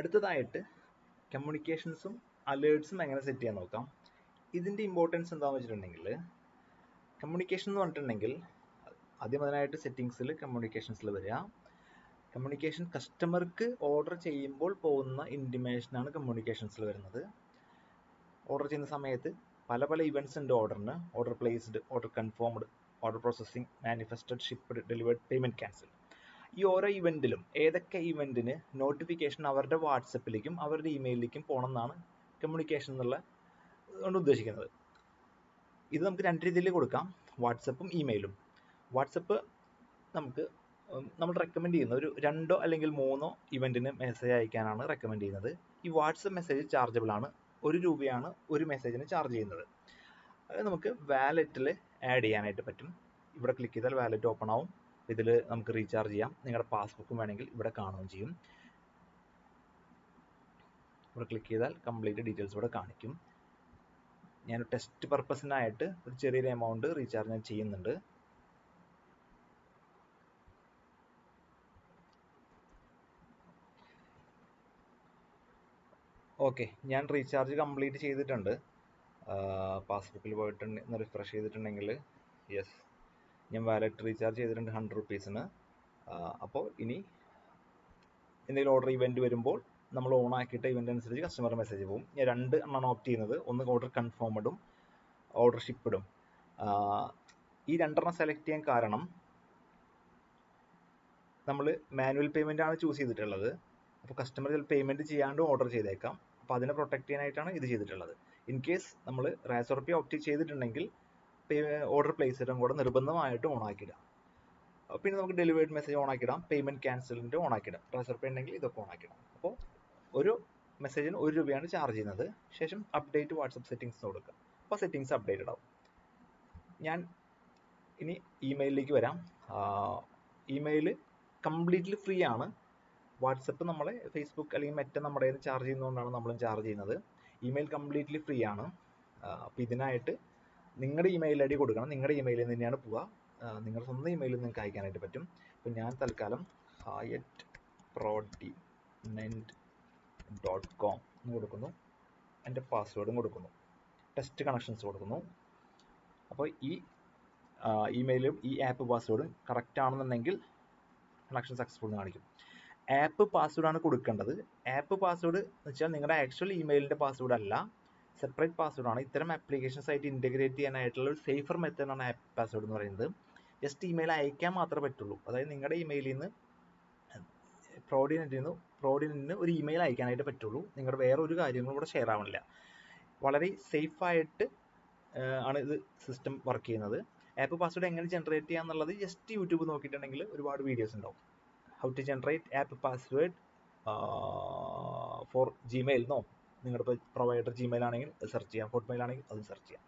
അടുത്തതായിട്ട് കമ്മ്യൂണിക്കേഷൻസും അലേർട്സും എങ്ങനെ സെറ്റ് ചെയ്യാൻ നോക്കാം. ഇതിൻ്റെ ഇമ്പോർട്ടൻസ് എന്താണെന്ന് വെച്ചിട്ടുണ്ടെങ്കിൽ, കമ്മ്യൂണിക്കേഷൻ എന്ന് പറഞ്ഞിട്ടുണ്ടെങ്കിൽ ആദ്യം അതിനായിട്ട് സെറ്റിങ്സിൽ കമ്മ്യൂണിക്കേഷൻസിൽ വരിക. കമ്മ്യൂണിക്കേഷൻ കസ്റ്റമർക്ക് ഓർഡർ ചെയ്യുമ്പോൾ പോകുന്ന ഇൻറ്റിമേഷനാണ് കമ്മ്യൂണിക്കേഷൻസിൽ വരുന്നത്. ഓർഡർ ചെയ്യുന്ന സമയത്ത് പല പല ഇവൻറ്റ്സ് ഉണ്ട് ഓർഡറിന്. Order placed, order confirmed, order processing, manifested, shipped, delivered, payment cancel. ഈ ഓരോ ഇവൻറ്റിലും ഏതൊക്കെ ഇവൻറ്റിന് നോട്ടിഫിക്കേഷൻ അവരുടെ വാട്സപ്പിലേക്കും അവരുടെ ഇമെയിലിലേക്കും പോകണമെന്നാണ് കമ്മ്യൂണിക്കേഷൻ എന്നുള്ള കൊണ്ട് ഉദ്ദേശിക്കുന്നത്. ഇത് നമുക്ക് രണ്ട് രീതിയിൽ കൊടുക്കാം, വാട്സപ്പും ഇമെയിലും. വാട്സപ്പ് നമ്മൾ റെക്കമെൻഡ് ചെയ്യുന്ന ഒരു 2 അല്ലെങ്കിൽ 3 ഇവൻറ്റിന് മെസ്സേജ് അയക്കാനാണ് റെക്കമെൻഡ് ചെയ്യുന്നത്. ഈ വാട്സപ്പ് മെസ്സേജ് ചാർജബിൾ ആണ്. 1 രൂപയാണ് ഒരു മെസ്സേജിന് ചാർജ് ചെയ്യുന്നത്. അത് നമുക്ക് വാലറ്റിൽ ആഡ് ചെയ്യാനായിട്ട് പറ്റും. ഇവിടെ ക്ലിക്ക് ചെയ്താൽ വാലറ്റ് ഓപ്പൺ ആവും. ഇതിൽ നമുക്ക് റീചാർജ് ചെയ്യാം. നിങ്ങളുടെ പാസ്ബുക്കും വേണമെങ്കിൽ ഇവിടെ കാണുകയും ചെയ്യും. ഇവിടെ ക്ലിക്ക് ചെയ്താൽ കംപ്ലീറ്റ് ഡീറ്റെയിൽസ് ഇവിടെ കാണിക്കും. ഞാൻ ടെസ്റ്റ് പർപ്പസിനായിട്ട് ഒരു ചെറിയൊരു എമൗണ്ട് റീചാർജ് ഞാൻ ചെയ്യുന്നുണ്ട്. ഓക്കെ, ഞാൻ റീചാർജ് കംപ്ലീറ്റ് ചെയ്തിട്ടുണ്ട്. പാസ്ബുക്കിൽ പോയിട്ട് ഒന്ന് റിഫ്രഷ് ചെയ്തിട്ടുണ്ടെങ്കിൽ യെസ്, ഞാൻ വാലറ്റ് റീചാർജ് ചെയ്തിട്ടുണ്ട് 100 റുപ്പീസിന്. അപ്പോൾ ഇനി എന്തെങ്കിലും ഓർഡർ ഇവൻറ്റ് വരുമ്പോൾ നമ്മൾ ഓൺ ആക്കിയിട്ട് ഇവൻ്റ് അനുസരിച്ച് കസ്റ്റമർ മെസ്സേജ് പോകും. ഞാൻ 2 എണ്ണമാണ് ഓപ്റ്റ് ചെയ്യുന്നത്. ഒന്ന് ഓർഡർ കൺഫേംഡും ഓർഡർ ഷിപ്പ്ഡും. ഈ 2 സെലക്ട് ചെയ്യാൻ കാരണം നമ്മൾ മാനുവൽ പേയ്മെൻ്റ് ആണ് ചൂസ് ചെയ്തിട്ടുള്ളത്. അപ്പോൾ കസ്റ്റമർ ചില പേയ്മെൻറ്റ് ചെയ്യാണ്ട് ഓർഡർ ചെയ്തേക്കാം. അപ്പോൾ അതിനെ പ്രൊട്ടക്ട് ചെയ്യാനായിട്ടാണ് ഇത് ചെയ്തിട്ടുള്ളത്. ഇൻ കേസ് നമ്മൾ റേസോർപ്പി ഓപ്റ്റ് ചെയ്തിട്ടുണ്ടെങ്കിൽ ഓർഡർ പ്ലേസ് ചെയ്തും കൂടെ നിർബന്ധമായിട്ട് ഓൺ ആക്കിയിടാം. പിന്നെ നമുക്ക് ഡെലിവേർഡ് മെസ്സേജ് ഓൺ ആക്കിയിടാം, പേയ്മെൻറ്റ് ക്യാൻസലിൻ്റെ ഓൺ ആക്കിയിടാം. റേസോർപ്പി ഉണ്ടെങ്കിൽ ഇതൊക്കെ ഓൺ ആക്കിയിടാം. അപ്പോൾ ഒരു മെസ്സേജിന് 1 രൂപയാണ് ചാർജ് ചെയ്യുന്നത്. ശേഷം അപ്ഡേറ്റ് വാട്സപ്പ് സെറ്റിംഗ്സ് കൊടുക്കുക. അപ്പോൾ സെറ്റിംഗ്സ് അപ്ഡേറ്റഡ് ആവും. ഞാൻ ഇനി ഇമെയിലിലേക്ക് വരാം. ഇമെയിൽ കംപ്ലീറ്റ്ലി ഫ്രീ ആണ്. വാട്സപ്പ് നമ്മളെ ഫേസ്ബുക്ക് അല്ലെങ്കിൽ മറ്റേ നമ്മുടെ ചാർജ് ചെയ്യുന്നതുകൊണ്ടാണ് നമ്മളും ചാർജ് ചെയ്യുന്നത്. ഇമെയിൽ കംപ്ലീറ്റ്ലി ഫ്രീ ആണ്. അപ്പോൾ ഇതിനായിട്ട് നിങ്ങളുടെ ഇമെയിൽ ഐ ഡി കൊടുക്കണം. നിങ്ങളുടെ ഇമെയിലിൽ നിന്ന് തന്നെയാണ് പോവുക. നിങ്ങളുടെ സ്വന്തം ഇമെയിലിൽ നിങ്ങൾക്ക് അയക്കാനായിട്ട് പറ്റും. അപ്പോൾ ഞാൻ തൽക്കാലം hayat.prodment.com എന്ന് കൊടുക്കുന്നു. എൻ്റെ പാസ്വേഡും കൊടുക്കുന്നു. ടെസ്റ്റ് കണക്ഷൻസ് കൊടുക്കുന്നു. അപ്പോൾ ഈ ഇമെയിലും ഈ ആപ്പ് പാസ്വേഡും കറക്റ്റ് ആണെന്നുണ്ടെങ്കിൽ കണക്ഷൻ സക്സസ്ഫുൾ എന്ന് കാണിക്കും. ആപ്പ് പാസ്വേഡാണ് കൊടുക്കേണ്ടത്. ആപ്പ് പാസ്വേഡ് എന്ന് വെച്ചാൽ നിങ്ങളുടെ ആക്ച്വൽ ഇമെയിലിൻ്റെ പാസ്വേഡ് അല്ല, സെപ്പറേറ്റ് പാസ്വേഡാണ്. ഇത്തരം ആപ്ലിക്കേഷൻസ് ആയിട്ട് ഇൻറ്റഗ്രേറ്റ് ചെയ്യാനായിട്ടുള്ള ഒരു സേഫർ മെത്തേഡാണ് ആപ്പ് പാസ്വേഡ് എന്ന് പറയുന്നത്. ജസ്റ്റ് ഇമെയിൽ അയക്കാൻ മാത്രമേ പറ്റുള്ളൂ. അതായത് നിങ്ങളുടെ ഇമെയിലിൽ നിന്ന് ഫ്രോഡിനറ്റിന് ഒരു ഇമെയിൽ അയക്കാനായിട്ട് പറ്റുള്ളൂ. നിങ്ങളുടെ വേറെ ഒരു കാര്യങ്ങളും ഇവിടെ ഷെയർ ആവണില്ല. വളരെ സേഫായിട്ട് ആണ് ഇത് സിസ്റ്റം വർക്ക് ചെയ്യുന്നത്. ആപ്പ് പാസ്വേഡ് എങ്ങനെ ജനറേറ്റ് ചെയ്യുക എന്നുള്ളത് ജസ്റ്റ് യൂട്യൂബ് നോക്കിയിട്ടുണ്ടെങ്കിൽ ഒരുപാട് വീഡിയോസ് ഉണ്ടാവും. How to generate app password for Gmail എന്നോ, നിങ്ങളുടെ പ്രൊവൈഡർ ജിമെയിൽ ആണെങ്കിൽ അത് സെർച്ച് ചെയ്യാം, ഹോട്ട്മെയിൽ ആണെങ്കിൽ അതും സെർച്ച് ചെയ്യാം.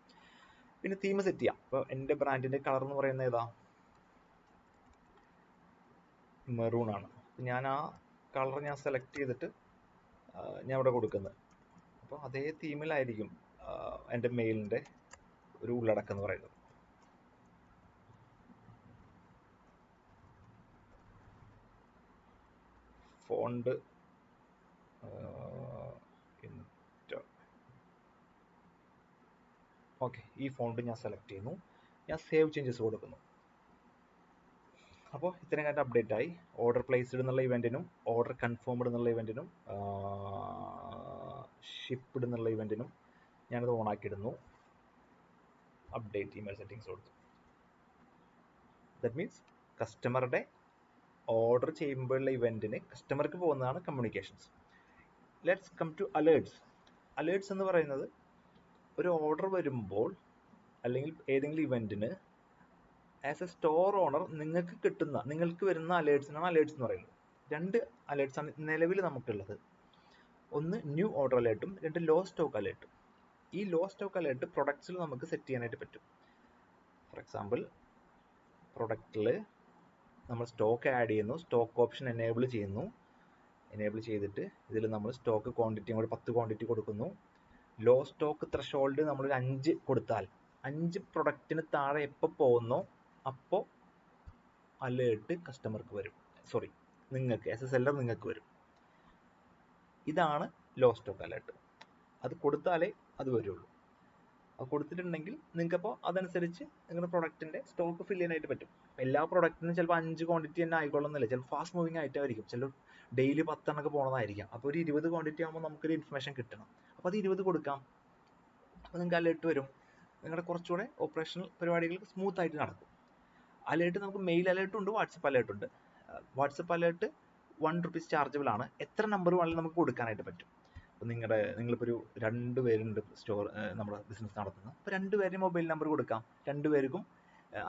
പിന്നെ തീം സെറ്റ് ചെയ്യാം. ഇപ്പോൾ എൻ്റെ ബ്രാൻഡിൻ്റെ കളർ എന്ന് പറയുന്നത് ഏതാ? മെറൂൺ ആണ്. ഞാൻ ആ കളർ ഞാൻ സെലക്ട് ചെയ്തിട്ട് ഞാൻ ഇവിടെ കൊടുക്കുന്നത്. അപ്പോൾ അതേ തീമിലായിരിക്കും എൻ്റെ മെയിലിൻ്റെ ഒരു ഉള്ളടക്കം എന്ന് പറയുന്നത്. ഫോണ്ട് ഓക്കെ, ഈ ഫോണ്ട് ഞാൻ സെലക്ട് ചെയ്യുന്നു. ഞാൻ സേവ് ചേഞ്ചസ് കൊടുക്കുന്നു. അപ്പോൾ ഇത്രയും കാര്യം അപ്ഡേറ്റ് ആയി. ഓർഡർ പ്ലേസ്ഡ് എന്നുള്ള ഇവൻറ്റിനും ഓർഡർ കൺഫേംഡ് എന്നുള്ള ഇവൻറ്റിനും ഷിപ്പ്ഡ് എന്നുള്ള ഇവൻറ്റിനും ഞാനത് ഓൺ ആക്കിയിടുന്നു. അപ്ഡേറ്റ് ഇമെയിൽ സെറ്റിംഗ്സ് കൊടുത്തു. ദാറ്റ് മീൻസ് കസ്റ്റമറുടെ ഓർഡർ ചെയ്യുമ്പോഴുള്ള ഇവൻറ്റിന് കസ്റ്റമർക്ക് പോകുന്നതാണ് communications. Let's come to alerts. Alerts എന്ന് പറയുന്നത് ഒരു ഓർഡർ വരുമ്പോൾ അല്ലെങ്കിൽ ഏതെങ്കിലും ഇവൻറ്റിന് ആസ് എ സ്റ്റോർ ഓണർ നിങ്ങൾക്ക് വരുന്ന അലേർട്സിനാണ് അലേർട്സ് എന്ന് പറയുന്നത്. 2 അലേർട്സാണ് നിലവിൽ നമുക്കുള്ളത്. ഒന്ന് ന്യൂ ഓർഡർ അലേർട്ടും 2 ലോ സ്റ്റോക്ക് അലേർട്ടും. ഈ ലോ സ്റ്റോക്ക് അലേർട്ട് പ്രൊഡക്ട്സിൽ നമുക്ക് സെറ്റ് ചെയ്യാനായിട്ട് പറ്റും. ഫോർ എക്സാമ്പിൾ, പ്രൊഡക്റ്റിൽ നമ്മൾ സ്റ്റോക്ക് ആഡ് ചെയ്യുന്നു, സ്റ്റോക്ക് ഓപ്ഷൻ എനേബിൾ ചെയ്യുന്നു. എനേബിൾ ചെയ്തിട്ട് ഇതിൽ നമ്മൾ സ്റ്റോക്ക് ക്വാണ്ടിറ്റിയും കൂടി 10 ക്വാണ്ടിറ്റി കൊടുക്കുന്നു. ലോ സ്റ്റോക്ക് ത്രഷോൾഡ് നമ്മൾ 5 കൊടുത്താൽ 5 പ്രൊഡക്റ്റിന് താഴെ എപ്പോൾ പോകുന്നോ അപ്പോൾ അലേർട്ട് കസ്റ്റമർക്ക് വരും. നിങ്ങൾക്ക് ആസ് എ സെല്ലർ നിങ്ങൾക്ക് വരും. ഇതാണ് ലോ സ്റ്റോക്ക് അലേർട്ട്. അത് കൊടുത്താലേ അത് വരുള്ളൂ. അത് കൊടുത്തിട്ടുണ്ടെങ്കിൽ നിങ്ങൾക്കപ്പോൾ അതനുസരിച്ച് നിങ്ങളുടെ പ്രൊഡക്റ്റിന്റെ സ്റ്റോക്ക് ഫില്ല് ചെയ്യാനായിട്ട് പറ്റും. എല്ലാ പ്രൊഡക്റ്റിനും ചിലപ്പോൾ 5 ക്വാണ്ടിറ്റി തന്നെ ആയിക്കൊള്ളുന്നില്ല. ചിലപ്പോൾ ഫാസ്റ്റ് മൂവിങ് ആയിട്ടായിരിക്കും. ചില ഡെയിലി 10 എണ്ണൊക്കെ പോകണതായിരിക്കാം. അപ്പോൾ ഒരു 20 ക്വാണ്ടിറ്റി ആകുമ്പോൾ നമുക്കൊരു ഇൻഫർമേഷൻ കിട്ടണം. അപ്പോൾ അത് 20 കൊടുക്കാം. അപ്പോൾ നിങ്ങൾക്ക് അലേർട്ട് വരും. നിങ്ങളുടെ കുറച്ചുകൂടെ ഓപ്പറേഷണൽ പരിപാടികൾ സ്മൂത്ത് ആയിട്ട് നടക്കും. അലേർട്ട് നമുക്ക് മെയിൽ അലേർട്ടും ഉണ്ട്, വാട്സപ്പ് അലേർട്ട് ഉണ്ട്. വാട്സപ്പ് അലേർട്ട് ₹1 ചാർജബിൾ ആണ്. എത്ര നമ്പർ വേണമെങ്കിലും നമുക്ക് കൊടുക്കാനായിട്ട് പറ്റും. അപ്പോൾ നിങ്ങളിപ്പോൾ ഒരു 2 പേരുണ്ട് നമ്മുടെ ബിസിനസ് നടത്തുന്നത്. അപ്പോൾ 2 പേരുടെ മൊബൈൽ നമ്പർ കൊടുക്കാം. 2 പേർക്കും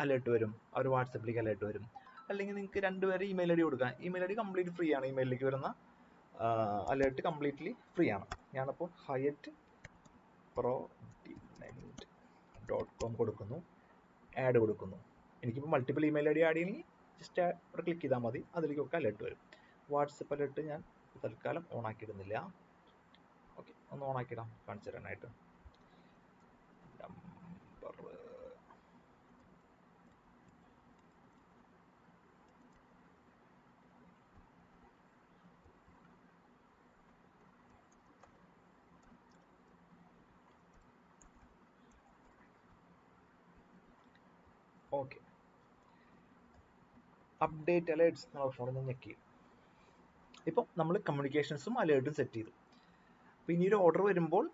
അലേർട്ട് വരും. അവർ വാട്സപ്പിലേക്ക് അലേർട്ട് വരും. അല്ലെങ്കിൽ നിങ്ങൾക്ക് 2 പേര് ഇമെയിൽ ഐ ഡി കൊടുക്കാം. Email I D complete free ആണ്. ഇമെയിലിലേക്ക് വരുന്ന അലേർട്ട് കംപ്ലീറ്റ്ലി ഫ്രീ ആണ്. ഞാനപ്പോൾ HyatProDement.com കൊടുക്കുന്നു, ആഡ് കൊടുക്കുന്നു. എനിക്കിപ്പോൾ multiple email I D add ചെയ്യണമെങ്കിൽ ജസ്റ്റ് അവിടെ ക്ലിക്ക് ചെയ്താൽ മതി. അതിലേക്കൊക്കെ അലേർട്ട് വരും. വാട്സപ്പ് അലേർട്ട് ഞാൻ തൽക്കാലം ഓൺ ആക്കിയിടുന്നില്ല. ഓക്കെ, ഒന്ന് ഓൺ ആക്കിയിടാം കാണിച്ചു തരാനായിട്ട്. Number okay. അപ്ഡേറ്റ് അലേർട്ട്സ് എന്ന ഓപ്ഷനോട് ഞാൻ ഞെക്കി. ഇപ്പം നമ്മൾ കമ്മ്യൂണിക്കേഷൻസും അലേർട്ടും സെറ്റ് ചെയ്തു. അപ്പോൾ ഇനി ഒരു ഓർഡർ വരുമ്പോൾ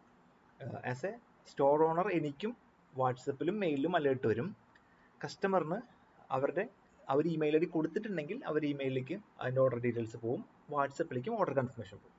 ആസ് എ സ്റ്റോർ ഓണർ എനിക്കും വാട്സപ്പിലും മെയിലിലും അലേർട്ട് വരും. കസ്റ്റമറിന് അവർ ഇമെയിൽ ഐ ഡി കൊടുത്തിട്ടുണ്ടെങ്കിൽ അവർ ഇമെയിലിലേക്ക് അതിൻ്റെ ഓർഡർ ഡീറ്റെയിൽസ് പോകും. വാട്സപ്പിലേക്കും ഓർഡർ കൺഫർമേഷൻ പോകും.